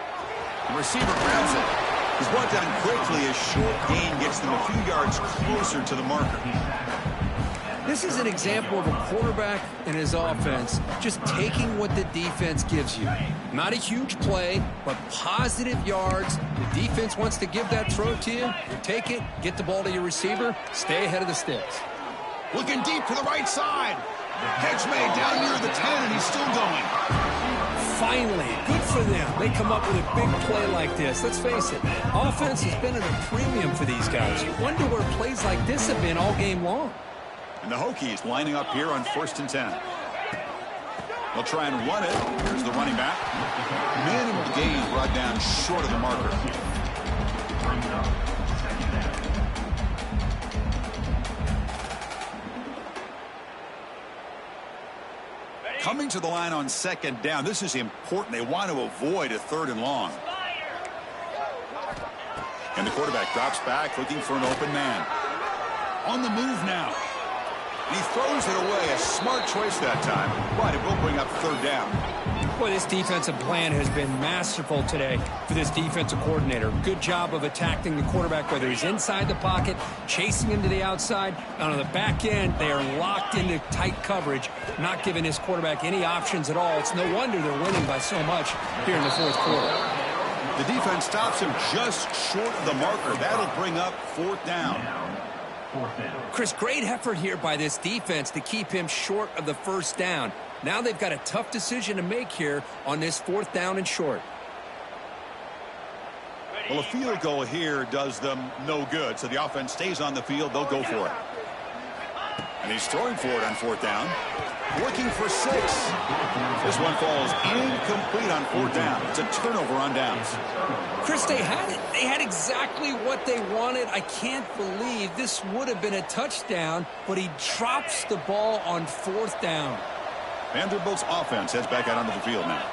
The receiver grabs it. He's brought down quickly as short gain gets them a few yards closer to the marker. This is an example of a quarterback and his offense just taking what the defense gives you. Not a huge play, but positive yards. The defense wants to give that throw to you. You take it, get the ball to your receiver, stay ahead of the sticks. Looking deep to the right side. Catch made down near the 10, and he's still going. Finally, good for them. They come up with a big play like this. Let's face it, offense has been at a premium for these guys. You wonder where plays like this have been all game long. And the Hokies lining up here on 1st and 10. They'll try and run it. Here's the running back. Minimal gain brought down short of the marker. Coming to the line on 2nd down. This is important. They want to avoid a 3rd and long. And the quarterback drops back looking for an open man. On the move now. And he throws it away. A smart choice that time. But it will bring up 3rd down. Boy, this defensive plan has been masterful today for this defensive coordinator. Good job of attacking the quarterback, whether he's inside the pocket, chasing him to the outside. And on the back end, they are locked into tight coverage, not giving this quarterback any options at all. It's no wonder they're winning by so much here in the 4th quarter. The defense stops him just short of the marker. That'll bring up 4th down. Chris, great effort here by this defense to keep him short of the 1st down. Now they've got a tough decision to make here on this 4th down and short. Well, a field goal here does them no good, so the offense stays on the field. They'll go for it. And he's throwing for it on 4th down. Looking for 6. This one falls incomplete on 4th down. It's a turnover on downs. Chris, they had it. They had exactly what they wanted. I can't believe this would have been a touchdown, but he drops the ball on 4th down. Vanderbilt's offense heads back out onto the field now.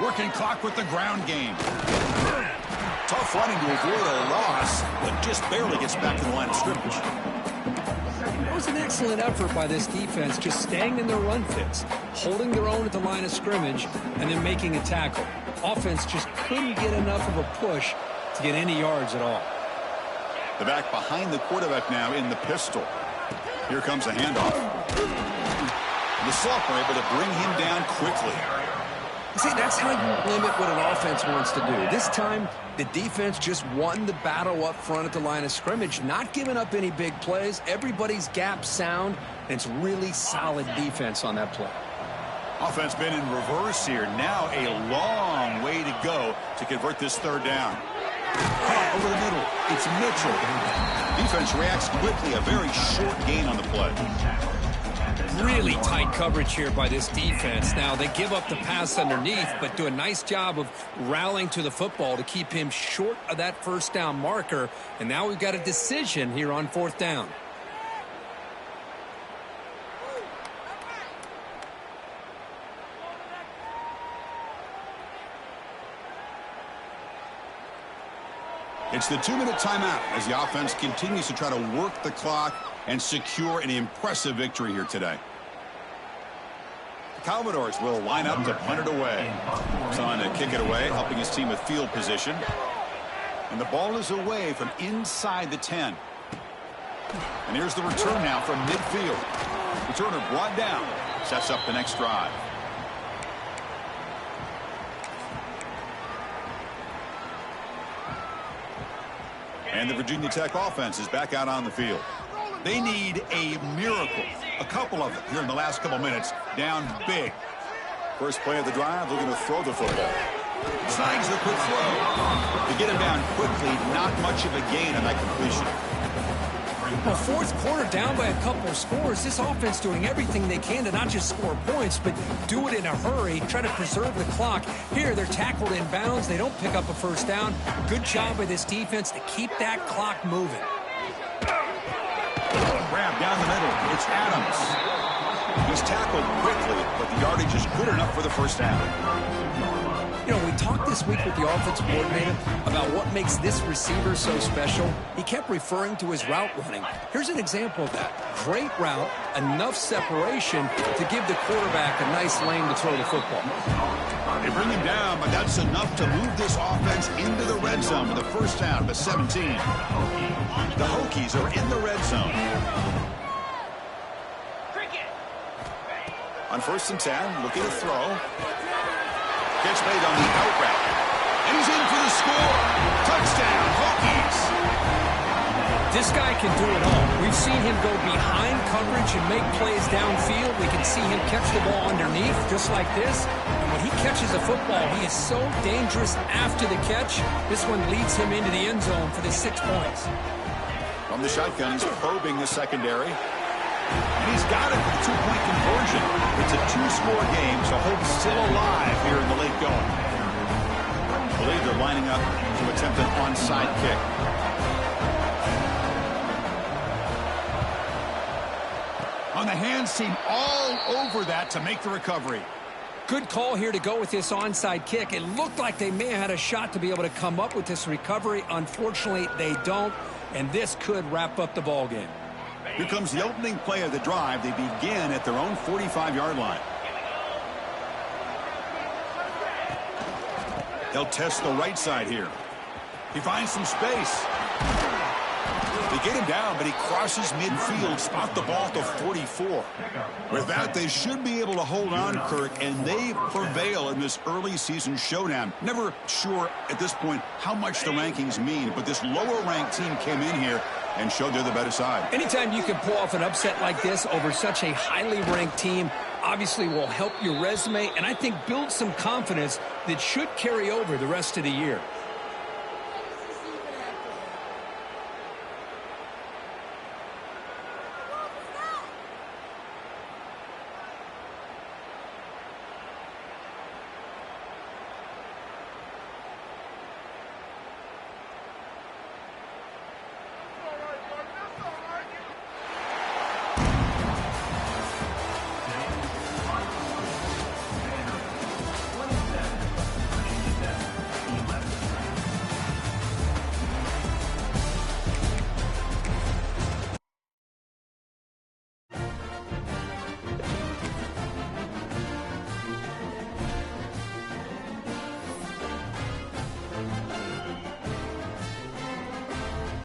Working clock with the ground game. Tough running to avoid a loss, but just barely gets back to the line of scrimmage. was an excellent effort by this defense, just staying in their run fits, holding their own at the line of scrimmage, and then making a tackle. Offense just couldn't get enough of a push to get any yards at all. The back behind the quarterback now in the pistol. Here comes a handoff. The sophomore able to bring him down quickly. See, that's how you limit what an offense wants to do. This time, the defense just won the battle up front at the line of scrimmage, not giving up any big plays. Everybody's gap sound, and it's really solid defense on that play. Offense been in reverse here. Now a long way to go to convert this third down. Caught over the middle. It's Mitchell. Defense reacts quickly. A very short gain on the play. Really tight coverage here by this defense. Now, they give up the pass underneath, but do a nice job of rallying to the football to keep him short of that first down marker. And now we've got a decision here on fourth down. It's the 2-minute timeout as the offense continues to try to work the clock and secure an impressive victory here today. The Commodores will line up to punt it away. Trying to kick it away, helping his team with field position. And the ball is away from inside the 10. And here's the return now from midfield. Returner brought down. Sets up the next drive. And the Virginia Tech offense is back out on the field. They need a miracle. A couple of them here in the last couple minutes. Down big. First play of the drive, looking to throw the football. Snags the quick throw. To get him down quickly, not much of a gain on that completion. Well, fourth quarter down by a couple of scores. This offense doing everything they can to not just score points, but do it in a hurry, try to preserve the clock. Here, they're tackled in bounds. They don't pick up a first down. Good job by this defense to keep that clock moving. Grab down the middle. It's Adams. He's tackled quickly, but the yardage is good enough for the first down. You know, we talked this week with the offensive coordinator about what makes this receiver so special. He kept referring to his route running. Here's an example of that. Great route, enough separation to give the quarterback a nice lane to throw the football. They bring him down, but that's enough to move this offense into the red zone with a first down to 17. The Hokies are in the red zone. On 1st and 10, looking to throw. Gets made on the out route. And he's in for the score. Touchdown, Hokies. This guy can do it all. We've seen him go behind coverage and make plays downfield. We can see him catch the ball underneath just like this. And when he catches a football, he is so dangerous after the catch. This one leads him into the end zone for the 6 points. From the shotgun, he's probing the secondary. And he's got it for the 2-point conversion. It's a 2-score game, so Hope's still alive here in the late going. I believe they're lining up to attempt an onside kick. On the hands team all over that to make the recovery. Good call here to go with this onside kick. It looked like they may have had a shot to be able to come up with this recovery. Unfortunately, they don't, and this could wrap up the ball game. Here comes the opening play of the drive. They begin at their own 45-yard line. They'll test the right side here. He finds some space. They get him down, but he crosses midfield, spot the ball to 44. With that, they should be able to hold on, Kirk, and they prevail in this early season showdown. Never sure at this point how much the rankings mean, but this lower-ranked team came in here and showed they're the better side. Anytime you can pull off an upset like this over such a highly ranked team, obviously will help your resume and I think build some confidence that should carry over the rest of the year.